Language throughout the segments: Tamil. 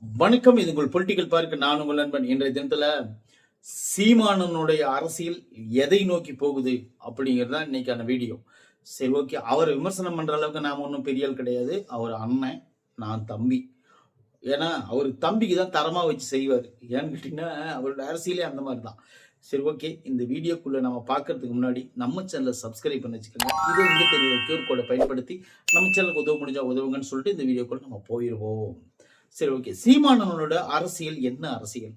வணக்கம். இது உங்கள் பொலிட்டிக்கல் பார்க்க நான் உங்கள் நண்பன். இன்றைய தினத்துல சீமானனுடைய அரசியல் எதை நோக்கி போகுது அப்படிங்கிறது இன்னைக்கான வீடியோ. சரி, ஓகே. அவரை விமர்சனம் பண்ற அளவுக்கு நாம ஒன்றும் பெரிய ஆள் கிடையாது. அவர் அண்ணன், நான் தம்பி. ஏன்னா அவர் தம்பிக்கு தான் தரமா வச்சு செய்வார். ஏன்னு கேட்டீங்கன்னா அவரோட அரசியலே அந்த மாதிரி தான். சரி, ஓகே. இந்த வீடியோக்குள்ள நம்ம பார்க்கறதுக்கு முன்னாடி நம்ம சேனலை சப்ஸ்கிரைப் பண்ணி வச்சுக்கோங்க. இது இங்கே தெரியல கியூஆர் கோடை பயன்படுத்தி நம்ம சேனலுக்கு உதவ முடிஞ்சா உதவுங்கன்னு சொல்லிட்டு இந்த வீடியோக்குள்ள நம்ம போயிடுவோம். சரி, ஓகே. சீமானனோட அரசியல் என்ன அரசியல்,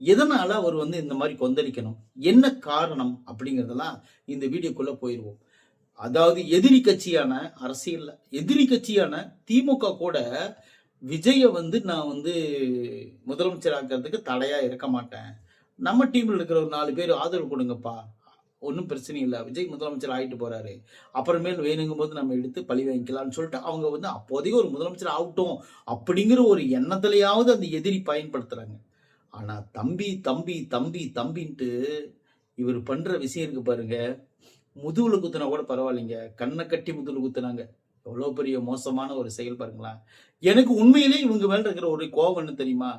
எதனால அவர் இந்த மாதிரி கொந்தளிக்கணும், என்ன காரணம் அப்படிங்கறதெல்லாம் இந்த வீடியோக்குள்ள போயிருவோம். அதாவது எதிரி கட்சியான அரசியல், எதிரி கட்சியான திமுக கூட விஜய நான் முதலமைச்சர் ஆக்கிறதுக்கு தடையா இருக்க மாட்டேன், நம்ம டீம்ல இருக்கிற ஒரு 4 பேர் ஆதரவு கொடுங்கப்பா, ஒன்றும் பிரச்சனை இல்லை, விஜய் முதலமைச்சர் ஆகிட்டு போறாரு, அப்புறமேல் வேணுங்கும் போது நம்ம எடுத்து பழி வாங்கிக்கலாம்னு சொல்லிட்டு அவங்க அப்போதைக்கு ஒரு முதலமைச்சர் ஆகட்டும் அப்படிங்கிற ஒரு எண்ணத்திலையாவது அந்த எதிரி பயன்படுத்துறாங்க. ஆனா தம்பி தம்பி தம்பி தம்பின்ட்டு இவர் பண்ற விஷயம் இருக்கு பாருங்க. முதுகுல குத்துனா கூட பரவாயில்லைங்க, கண்ணை கட்டி முதுகுல குத்துனாங்க. எவ்வளவு பெரிய மோசமான ஒரு செயல் பாருங்களா. எனக்கு உண்மையிலே இவங்க மேல இருக்கிற ஒரு கோபம் என்ன தெரியுமா,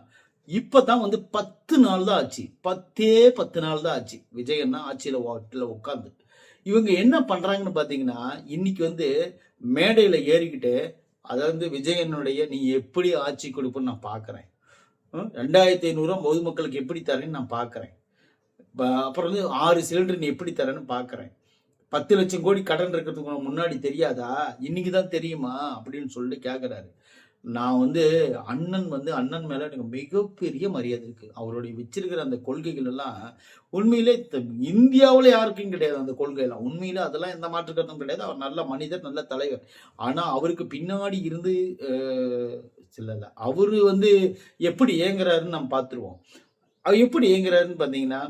இப்பதான் 10 நாள் தான் ஆச்சு, 10 நாள் தான் ஆச்சு விஜய் அண்ணா ஆட்சியில உட்காந்து. இவங்க என்ன பண்றாங்கன்னு பாத்தீங்கன்னா, இன்னைக்கு மேடையில ஏறிக்கிட்டு, அதாவது விஜயனுடைய நீ எப்படி ஆட்சி கொடுப்புன்னு நான் பாக்குறேன், 2500 பொதுமக்களுக்கு எப்படி தரேன்னு நான் பாக்குறேன், அப்புறம் 6 சிலிண்டர் நீ எப்படி தரேன்னு பாக்குறேன், 10 லட்சம் கோடி கடன் இருக்கிறதுக்கு முன்னாடி தெரியாதா, இன்னைக்குதான் தெரியுமா அப்படின்னு சொல்லிட்டு கேட்கிறாரு. நான் அண்ணன் அண்ணன் மேல எனக்கு மிகப்பெரிய மரியாதை இருக்கு. அவருடைய வச்சிருக்கிற அந்த கொள்கைகள் எல்லாம் உண்மையிலே இந்தியாவில யாருக்கும் கிடையாது. அந்த கொள்கை எல்லாம் உண்மையில அதெல்லாம் எந்த மாற்று கருத்தும் கிடையாது. அவர் நல்ல மனிதர், நல்ல தலைவர். ஆனா அவருக்கு பின்னாடி இருந்து இல்ல அவரு எப்படி இயங்குறாருன்னு நம்ம பார்த்துருவோம். அவர் எப்படி இயங்குறாருன்னு பாத்தீங்கன்னா,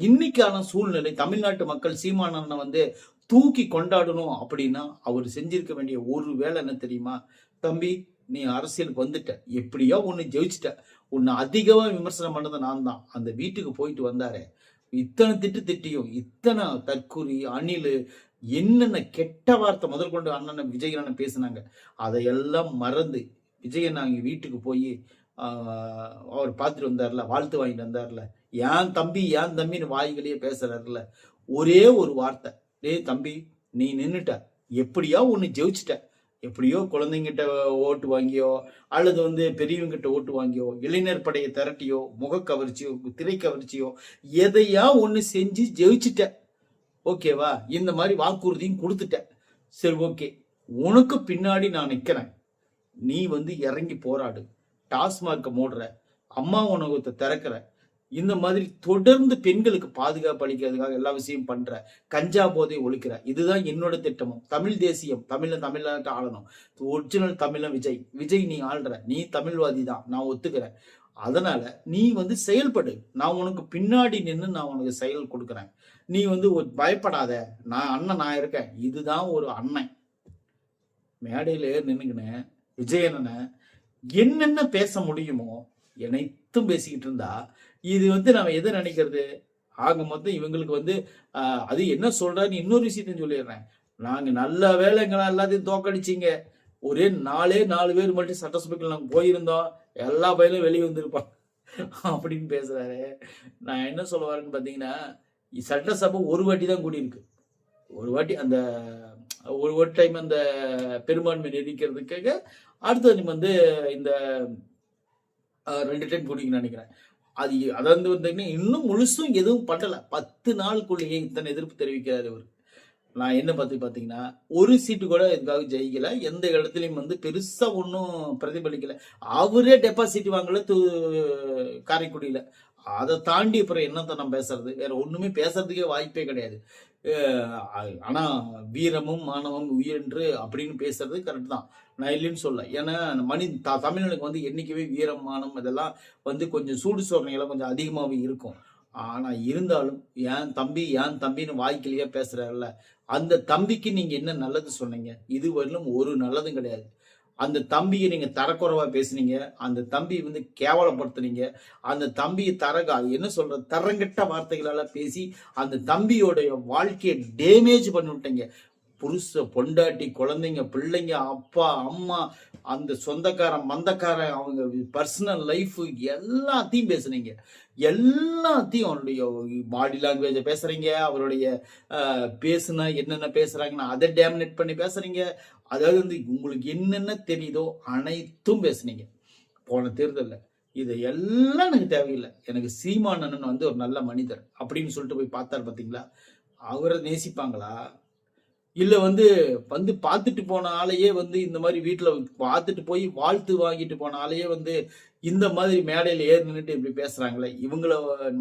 இன்னைக்கான சூழ்நிலை தமிழ்நாட்டு மக்கள் சீமானனை தூக்கி கொண்டாடணும் அப்படின்னா அவர் செஞ்சிருக்க வேண்டிய ஒரு வேலை என்ன தெரியுமா, தம்பி நீ அரசியலுக்கு வந்துட்ட, எப்படியோ ஒன்னு ஜெயிச்சுட்ட, உன்னை அதிகமா விமர்சனம் பண்ணது நான் தான். அந்த வீட்டுக்கு போயிட்டு வந்தாரு, இத்தனை திட்டியும் இத்தனை தற்கூரி அணிலு என்னென்ன கெட்ட வார்த்தை முதல் கொண்டு அண்ணன் விஜய் அண்ணன் பேசினாங்க, அதையெல்லாம் மறந்து விஜய் அண்ணா அங்க வீட்டுக்கு போய் அவர் பார்த்துட்டு வந்தார்ல, வாழ்த்து வாங்கிட்டு வந்தார்ல, ஏன் தம்பின்னு வாய்களையே பேசுறாருல, ஒரே ஒரு வார்த்தை, டேய் தம்பி நீ நின்னுட்ட, எப்படியோ ஒன்னு ஜெயிச்சுட்ட, எப்படியோ குழந்தைங்கிட்ட ஓட்டு வாங்கியோ அல்லது பெரியவங்கிட்ட ஓட்டு வாங்கியோ, இளைஞர் படையை திரட்டியோ, முக கவர்ச்சியோ, திரை கவர்ச்சியோ, எதையா ஒண்ணு செஞ்சு ஜெயிச்சுட்ட, ஓகேவா, இந்த மாதிரி வாக்குறுதியும் கொடுத்துட்ட. சரி, ஓகே, உனக்கு பின்னாடி நான் நிக்கிறேன், நீ இறங்கி போராடு, டாஸ்மார்க்க மூடுற, அம்மா உணவகத்தை திறக்கிற, இந்த மாதிரி தொடர்ந்து பெண்களுக்கு பாதுகாப்பு அளிக்கிறதுக்காக எல்லா விஷயம் பண்ற, கஞ்சா போதை ஒழிக்கிற, இதுதான் என்னோட திட்டமும். தமிழ் தேசியம், தமிழ்நாட்டை ஆளணும், ஒரிஜினல் தமிழன் விஜய் நீ ஆள்ற, நீ தமிழ்வாதி தான், நான் ஒத்துக்கிறேன். அதனால நீ செயல்படு, நான் உனக்கு பின்னாடி நின்று நான் உனக்கு செயல் கொடுக்குறேன், நீ பயப்படாத, நான் அண்ணன், நான் இருக்கேன். இதுதான் ஒரு அண்ணன். மேடையில நின்னுக்கின்னு விஜயண்ணனை என்னென்ன பேச முடியுமோ அனைத்தும் பேசிக்கிட்டு இருந்தா இது நம்ம எதை நினைக்கிறது, ஆக மொத்தம் இவங்களுக்கு அது என்ன சொல்றான்னு இன்னொரு விஷயத்தையும் சொல்லிடுறேன். நாங்க நல்ல வேலைங்களா எல்லாத்தையும் தோக்கடிச்சிங்க, ஒரே 4 பேர் மட்டும் சட்டசபைக்குள்ள நாங்க போயிருந்தோம், எல்லா பயிலும் வெளியே வந்திருப்பான் அப்படின்னு பேசுறாரு. நான் என்ன சொல்ல வரேன்னு பாத்தீங்கன்னா, சட்டசபை ஒரு வாட்டி தான் கூடியிருக்கு, ஒரு வாட்டி அந்த ஒரு டைம் அந்த பெரும்பான்மை நிதிக்கிறதுக்காக, அடுத்தது இந்த 2 டைம் கூடிக்குன்னு நினைக்கிறேன். அது அதாவது இன்னும் முழுசும் எதுவும் பண்ணல, 10 நாளுக்குள்ளேயே இத்தனை எதிர்ப்பு தெரிவிக்கிறாரு இவர். நான் என்ன பாத்தீங்கன்னா, ஒரு சீட்டு கூட இதுக்காக ஜெயிக்கல, எந்த இடத்துலயும் பெருசா ஒன்னும் பிரதிபலிக்கல, அவரே டெபாசிட் வாங்கல காரைக்குடியில. அதை தாண்டி அப்புறம் என்னத்தை நம்ம பேசுறது, வேற ஒண்ணுமே பேசுறதுக்கே வாய்ப்பே கிடையாது. ஆனா வீரமும் மானமும் உயிரென்று அப்படின்னு பேசுறது கரெக்ட் தான், நான் இல்லைன்னு சொல்ல. ஏன்னா தமிழனுக்கு என்னைக்குமே வீரம் மானம் இதெல்லாம் கொஞ்சம் சூடு சோதனைகள் கொஞ்சம் அதிகமாகவே இருக்கும். ஆனா இருந்தாலும் ஏன் தம்பின்னு வாய்க்கிலேயே பேசுறாருல்ல, அந்த தம்பிக்கு நீங்க என்ன நல்லது சொன்னீங்க, இதுவரையிலும் ஒரு நல்லதும் கிடையாது. அந்த தம்பியை நீங்க தரக்குறைவா பேசுனீங்க, அந்த தம்பி கேவலப்படுத்துனீங்க, அந்த தம்பியை என்ன சொல்ற தரங்கட்ட வார்த்தைகளால பேசி அந்த தம்பியோடைய வாழ்க்கையை டேமேஜ் பண்ணி விட்டீங்க. புருஷ பொண்டாட்டி குழந்தைங்க பிள்ளைங்க அப்பா அம்மா அந்த சொந்தக்காரன் மந்தக்காரன் அவங்க பர்சனல் லைஃப் எல்லாத்தையும் பேசுனீங்க. எல்லாத்தையும் அவருடைய பாடி லாங்குவேஜை பேசுறீங்க, அவருடைய பேசுனா என்னென்ன பேசுறாங்கன்னா அதை டேமினேட் பண்ணி பேசுறீங்க. அதாவது வந்து உங்களுக்கு என்னென்ன தெரியுதோ அனைத்தும் பேசுனீங்க போன தேர்தலில். இது எல்லாம் எனக்கு தேவையில்லை, எனக்கு சீமானன் வந்து ஒரு நல்ல மனிதர் அப்படின்னு சொல்லிட்டு போய் பார்த்தாரு பார்த்தீங்களா? அவரை நேசிப்பாங்களா? இல்ல வந்து வந்து பார்த்துட்டு போன ஆளையே வந்து இந்த மாதிரி வீட்டுல பார்த்துட்டு போய் வாழ்த்து வாங்கிட்டு போன ஆளையே வந்து இந்த மாதிரி மேடையில ஏறி நின்றுட்டு இப்படி பேசுறாங்களே, இவங்கள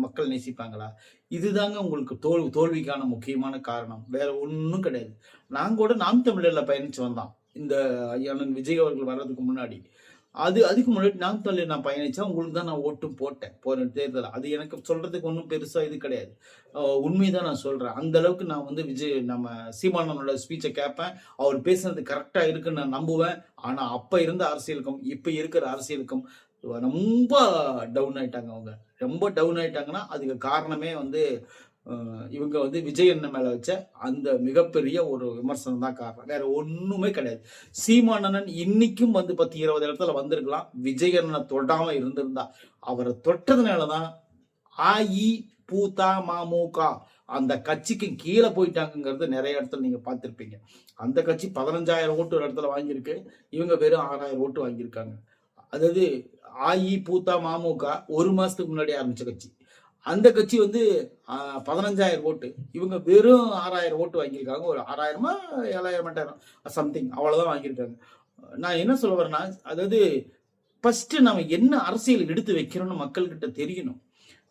மக்கள் நேசிப்பாங்களா? இதுதாங்க உங்களுக்கு தோல்விக்கான முக்கியமான காரணம், வேற ஒன்றும் கிடையாது. நான் கூட நாம் தமிழர்ல பயணிச்சு வந்தான் இந்த அண்ணன் விஜய் அவர்கள் வர்றதுக்கு முன்னாடி. அதுக்கு முன்னாடி நான் பயணிச்சா உங்களுக்கு தான் நான் ஓட்டும் போட்டேன் போன தேர்தல். அது எனக்கு சொல்றதுக்கு ஒன்றும் பெருசா இது கிடையாது, உண்மைதான் நான் சொல்றேன். அந்த அளவுக்கு நான் வந்து நம்ம சீமானனோட ஸ்பீச்சை கேட்பேன், அவர் பேசுனது கரெக்டா இருக்குன்னு நான் நம்புவேன். ஆனா அப்ப இருந்த அரசியலுக்கும் இப்ப இருக்கிற அரசியலுக்கும் ரொம்ப டவுன் ஆயிட்டாங்க. அவங்க ரொம்ப டவுன் ஆயிட்டாங்கன்னா அதுக்கு காரணமே வந்து இவங்க வந்து விஜய் அண்ணன் மேல வச்ச அந்த மிகப்பெரிய ஒரு விமர்சனம் தான் காரணம், வேற ஒண்ணுமே கிடையாது. சீமானன் இன்னைக்கும் வந்து 10-20 இடத்துல வந்திருக்கலாம், விஜய் அண்ணனை தொடாம இருந்திருந்தா. அவரை தொட்டதுனாலதான் அஇஅதிமுக அந்த கட்சிக்கு கீழே போயிட்டாங்கிறது நிறைய இடத்துல நீங்க பார்த்திருப்பீங்க. அந்த கட்சி 15,000 ஓட்டு ஒரு இடத்துல வாங்கியிருக்கு, இவங்க வெறும் 6,000 ஓட்டு வாங்கியிருக்காங்க. அதாவது அஇஅதிமுக ஒரு மாசத்துக்கு முன்னாடி ஆரம்பிச்ச கட்சி, அந்த கட்சி வந்து 15,000 ஓட்டு, இவங்க வெறும் 6,000 ஓட்டு வாங்கியிருக்காங்க. ஒரு 6,000 7,000 சம்திங் அவ்வளவுதான் வாங்கியிருக்காங்க. நான் என்ன சொல்ல வரேன்னா, அதாவது ஃபர்ஸ்ட் நம்ம என்ன அரசியல் எடுத்து வைக்கிறோம்னு மக்கள்கிட்ட தெரியணும்.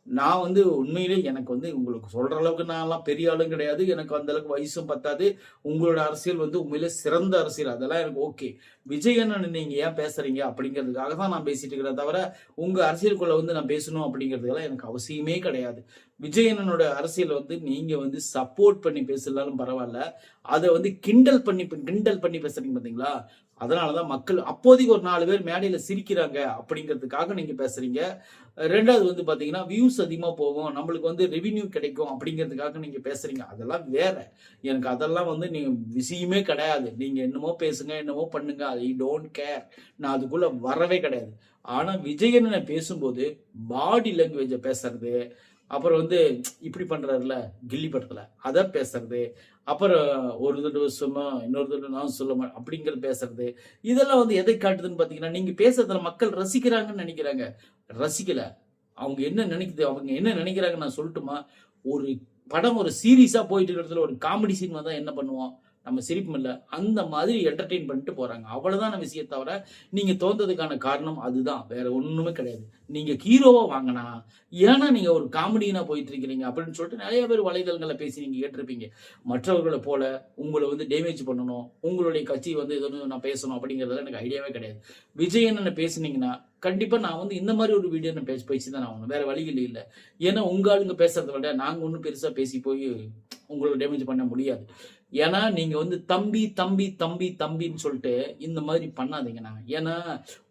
நான் வந்து உண்மையிலே எனக்கு வந்து உங்களுக்கு சொல்ற அளவுக்கு நான்லாம் பெரிய ஆளும் கிடையாது, எனக்கு அந்த அளவுக்கு வயசும் பத்தாது. உங்களோட அரசியல் வந்து உண்மையிலே சிறந்த அரசியல், அதெல்லாம் எனக்கு ஓகே. விஜய் அண்ணன் நீங்க ஏன் பேசுறீங்க அப்படிங்கிறதுக்காக தான் நான் பேசிட்டு இருக்கிறேன் தவிர உங்க அரசியலுக்குள்ள வந்து நான் பேசணும் அப்படிங்கிறதுக்கெல்லாம் எனக்கு அவசியமே கிடையாது. விஜய் அண்ணனோட அரசியல் வந்து நீங்க வந்து சப்போர்ட் பண்ணி பேசலாலும் பரவாயில்ல, அதை வந்து கிண்டல் பண்ணி பேசுறீங்க பாத்தீங்களா? அதனாலதான் மக்கள் அப்போதைக்கு ஒரு 4 பேர் மேடையில சிரிக்கிறாங்க அப்படிங்கிறதுக்காக நீங்க பேசுறீங்க. ரெண்டாவது வந்து பாத்தீங்கன்னா வியூஸ் அதிகமா போகும், நம்மளுக்கு வந்து ரெவின்யூ கிடைக்கும் அப்படிங்கிறதுக்காக நீங்க பேசுறீங்க. அதெல்லாம் வேற, எனக்கு அதெல்லாம் வந்து நீங்க விஷயமே கிடையாது. நீங்க என்னமோ பேசுங்க, என்னமோ பண்ணுங்க, ஐ டோன்ட் கேர், நான் அதுக்குள்ள வரவே கிடையாது. ஆனா விஜயனை பேசும்போது பாடி லாங்குவேஜ பேசுறது, அப்புறம் வந்து இப்படி பண்றாருல கில்லி படத்துல அதை பேசுறது, அப்புறம் ஒரு தடவை சும்மா இன்னொரு தடவை நான் சொல்ல அப்படிங்கிறது பேசுறது, இதெல்லாம் வந்து எதை காட்டுதுன்னு பாத்தீங்கன்னா, நீங்க பேசுறதுல மக்கள் ரசிக்கிறாங்கன்னு நினைக்கிறாங்க. ரசிக்கல. அவங்க என்ன நினைக்கிறாங்க நான் சொல்லட்டுமா? ஒரு படம் ஒரு சீரியஸா போயிட்டு இருக்கிறதுல ஒரு காமெடி சீன் வந்தா என்ன பண்ணுவோம்? நம்ம சிரிப்பும் இல்லை, அந்த மாதிரி என்டர்டெயின் பண்ணிட்டு போறாங்க. அவ்வளவுதான் விஷயம் தவிர நீங்க தோன்றதுக்கான காரணம் அதுதான், வேற ஒண்ணுமே கிடையாது. நீங்க ஹீரோவா வாங்கினா ஏன்னா நீங்க ஒரு காமெடினா போயிட்டு இருக்கிறீங்க அப்படின்னு சொல்லிட்டு நிறைய பேர் வலைதளங்களை பேசி நீங்க கேட்டிருப்பீங்க. மற்றவர்களை போல உங்களை வந்து டேமேஜ் பண்ணணும், உங்களுடைய கட்சி வந்து எதுவும் நான் பேசணும் அப்படிங்கிறதுல எனக்கு ஐடியாவே கிடையாது. விஜயன்னு பேசுனீங்கன்னா கண்டிப்பா நான் வந்து இந்த மாதிரி ஒரு வீடியோ நான் பேசிதான் நான் ஆகணும், வேற வழிகள் இல்லை. ஏன்னா உங்க ஆளுங்க பேசுறத விட நாங்க ஒன்றும் பெருசா பேசி போய் உங்களை டேமேஜ் பண்ண முடியாது. ஏன்னா நீங்க வந்து தம்பி தம்பி தம்பி தம்பின்னு சொல்லிட்டு இந்த மாதிரி பண்ணாதீங்கண்ணா. ஏன்னா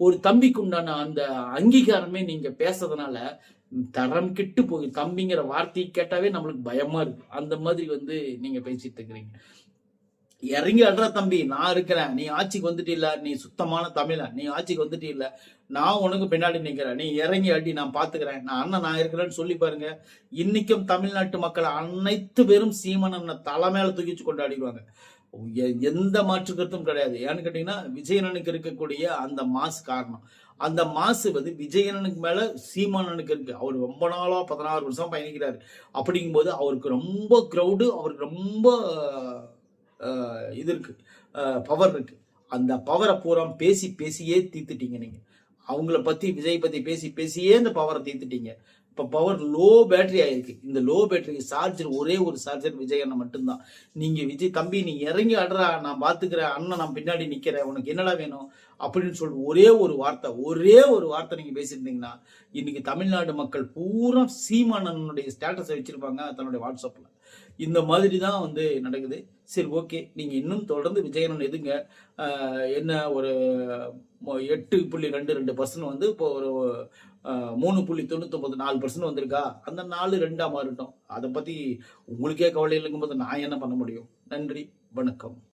ஒரு தம்பிக்கு உண்டான அந்த அங்கீகாரமே நீங்க பேசுறதுனால தரம் கெட்டு போகுது. தம்பிங்கிற வார்த்தையை கேட்டாவே நம்மளுக்கு பயமா இருக்கு, அந்த மாதிரி வந்து நீங்க பேசிட்டு இருக்கிறீங்க. இறங்கி அட்றா தம்பி, நான் இருக்கிறேன், நீ ஆட்சிக்கு வந்துட்டு இல்ல, நீ சுத்தமான தமிழன், நீ ஆட்சிக்கு வந்துட்டு இல்ல, நான் உனக்கு பின்னாடி நிக்கிறேன், நீ இறங்கி அடி, நான் பாத்துக்கிறேன், நான் அண்ணன் நான் இருக்கிறேன்னு சொல்லி பாருங்க. இன்னைக்கும் தமிழ்நாட்டு மக்கள் அனைத்து பேரும் சீமானன் தலைமையில தூக்கிச்சு கொண்டாடிடுவாங்க, எந்த மாற்று கருத்தும் கிடையாது. ஏன்னு கேட்டீங்கன்னா விஜயனனுக்கு இருக்கக்கூடிய அந்த மாசு காரணம், அந்த மாசு வந்து விஜயனனுக்கு மேல சீமானனுக்கு இருக்கு. அவர் ரொம்ப நாளா 16 வருஷம் பயணிக்கிறாரு. அப்படிங்கும்போது அவருக்கு ரொம்ப கிரௌடு, அவருக்கு ரொம்ப இது இருக்கு, பவர் இருக்கு. அந்த பவரை பூரா பேசியே தீர்த்துட்டீங்க நீங்க. அவங்கள பத்தி விஜய் பத்தி பேசியே இந்த பவரை தீர்த்துட்டீங்க. இப்ப பவர் லோ பேட்டரி ஆயிருக்கு. இந்த லோ பேட்டரி சார்ஜர் ஒரே ஒரு சார்ஜர் விஜய் அண்ணன் மட்டும்தான். நீங்க விஜய் தம்பி நீ இறங்கி ஆடுறா, நான் பாத்துக்கிறேன், அண்ணன் நான் பின்னாடி நிக்கிறேன், உனக்கு என்னடா வேணும் அப்படின்னு சொல்லிட்டு ஒரே ஒரு வார்த்தை நீங்க பேசியிருந்தீங்கன்னா இன்னைக்கு தமிழ்நாடு மக்கள் பூரா சீமானனுடைய ஸ்டேட்டஸை வச்சிருப்பாங்க தன்னுடைய வாட்ஸ்அப்ல. இந்த மாதிரி தான் வந்து நடக்குது. சரி ஓகே, நீங்க இன்னும் தொடர்ந்து விஜயனன் எதுங்க, என்ன ஒரு 8.22% வந்து இப்போ ஒரு 3.99 4% வந்திருக்கா, அந்த 4 2 மாறட்டும். அதை பத்தி உங்களுக்கே கவலை இல்லைங்கும் போது நான் என்ன பண்ண முடியும்? நன்றி. வணக்கம்.